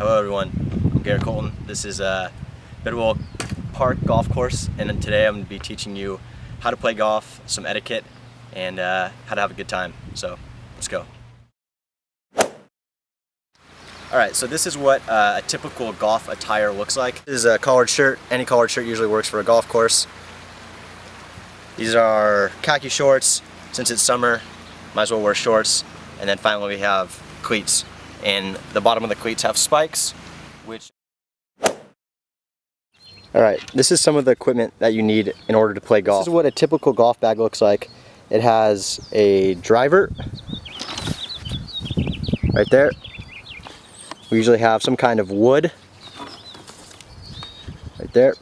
Hello everyone, I'm Garrett Colton. This is Bidwell Park Golf Course, and today I'm going to be teaching you how to play golf, some etiquette, and how to have a good time. So let's go. Alright, so this is what a typical golf attire looks like. This is a collared shirt. Any collared shirt usually works for a golf course. These are khaki shorts. Since it's summer, might as well wear shorts. And then finally we have cleats. And the bottom of the cleats have spikes, which... Alright, this is some of the equipment that you need in order to play golf. This is what a typical golf bag looks like. It has a driver right there. We usually have some kind of wood right there.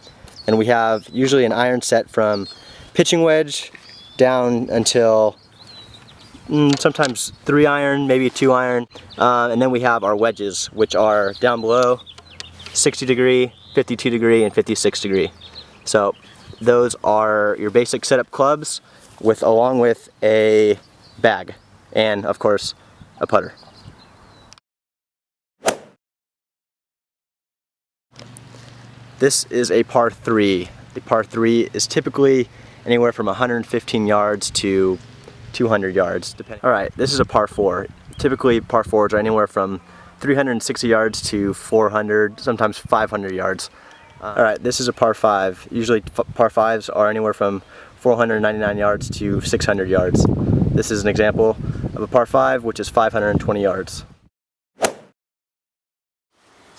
And we have usually an iron set from pitching wedge down until sometimes 3 iron, maybe 2 iron. And then we have our wedges, which are down below 60 degree, 52 degree, and 56 degree. So those are your basic setup clubs along with a bag and of course a putter. This is a par 3. A par 3 is typically anywhere from 115 yards to 200 yards, depending. Alright, this is a par 4. Typically par 4s are anywhere from 360 yards to 400, sometimes 500 yards. Alright, this is a par 5. Usually par 5s are anywhere from 499 yards to 600 yards. This is an example of a par 5, which is 520 yards. So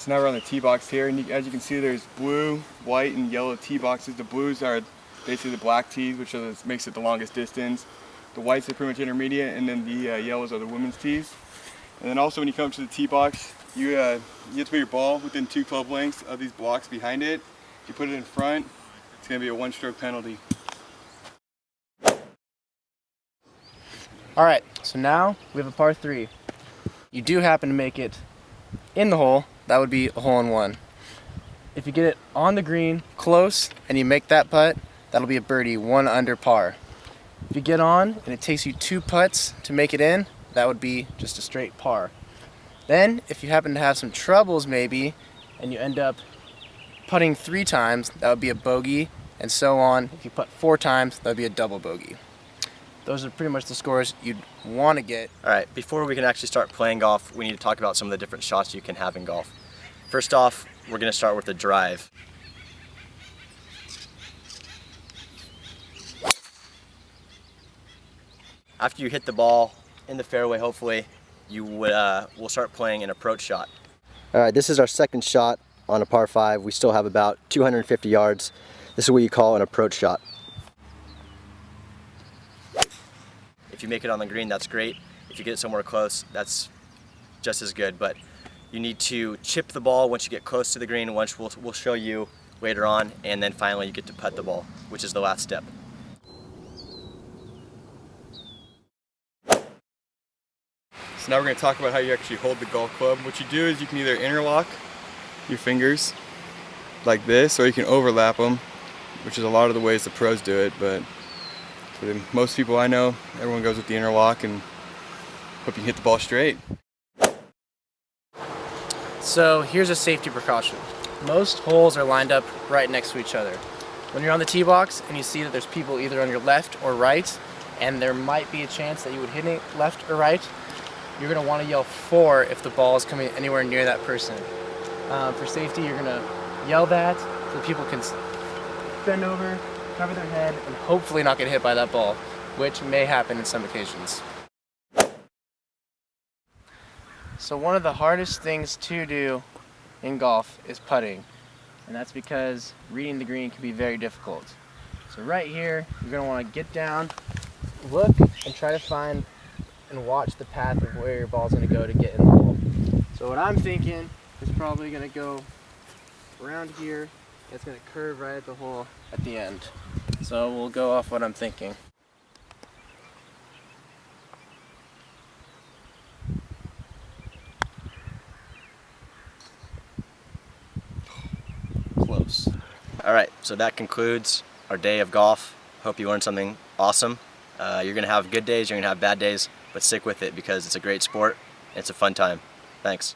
now we're on the tee box here, and as you can see there's blue, white, and yellow tee boxes. The blues are basically the black tees, which makes it the longest distance. The whites are pretty much intermediate, and then the yellows are the women's tees. And then also when you come to the tee box, you have to put your ball within 2 club lengths of these blocks behind it. If you put it in front, it's going to be a 1-stroke penalty. Alright, so now we have a par 3. You do happen to make it in the hole, that would be a hole-in-one. If you get it on the green, close, and you make that putt, that'll be a birdie, 1 under par. If you get on and it takes you 2 putts to make it in, that would be just a straight par. Then, if you happen to have some troubles maybe, and you end up putting 3 times, that would be a bogey, and so on. If you putt 4 times, that would be a double bogey. Those are pretty much the scores you'd want to get. Alright, before we can actually start playing golf, we need to talk about some of the different shots you can have in golf. First off, we're going to start with the drive. After you hit the ball in the fairway, hopefully, we'll start playing an approach shot. Alright, this is our second shot on a par 5. We still have about 250 yards. This is what you call an approach shot. If you make it on the green, that's great. If you get it somewhere close, that's just as good. But you need to chip the ball once you get close to the green, which we'll show you later on, and then finally you get to putt the ball, which is the last step. So now we're going to talk about how you actually hold the golf club. What you do is you can either interlock your fingers like this, or you can overlap them, which is a lot of the ways the pros do it, but for most people I know, everyone goes with the interlock and hope you hit the ball straight. So here's a safety precaution. Most holes are lined up right next to each other. When you're on the tee box and you see that there's people either on your left or right, and there might be a chance that you would hit it left or right, you're going to want to yell 4 if the ball is coming anywhere near that person. For safety, you're going to yell that so people can bend over, cover their head, and hopefully not get hit by that ball, which may happen in some occasions. So one of the hardest things to do in golf is putting, and that's because reading the green can be very difficult. So right here, you're going to want to get down, look, and try to find and watch the path of where your ball's going to go to get in the hole. So what I'm thinking is probably going to go around here. It's going to curve right at the hole at the end. So we'll go off what I'm thinking. Close. Alright, so that concludes our day of golf. Hope you learned something awesome. You're going to have good days, you're going to have bad days, but stick with it because it's a great sport and it's a fun time. Thanks.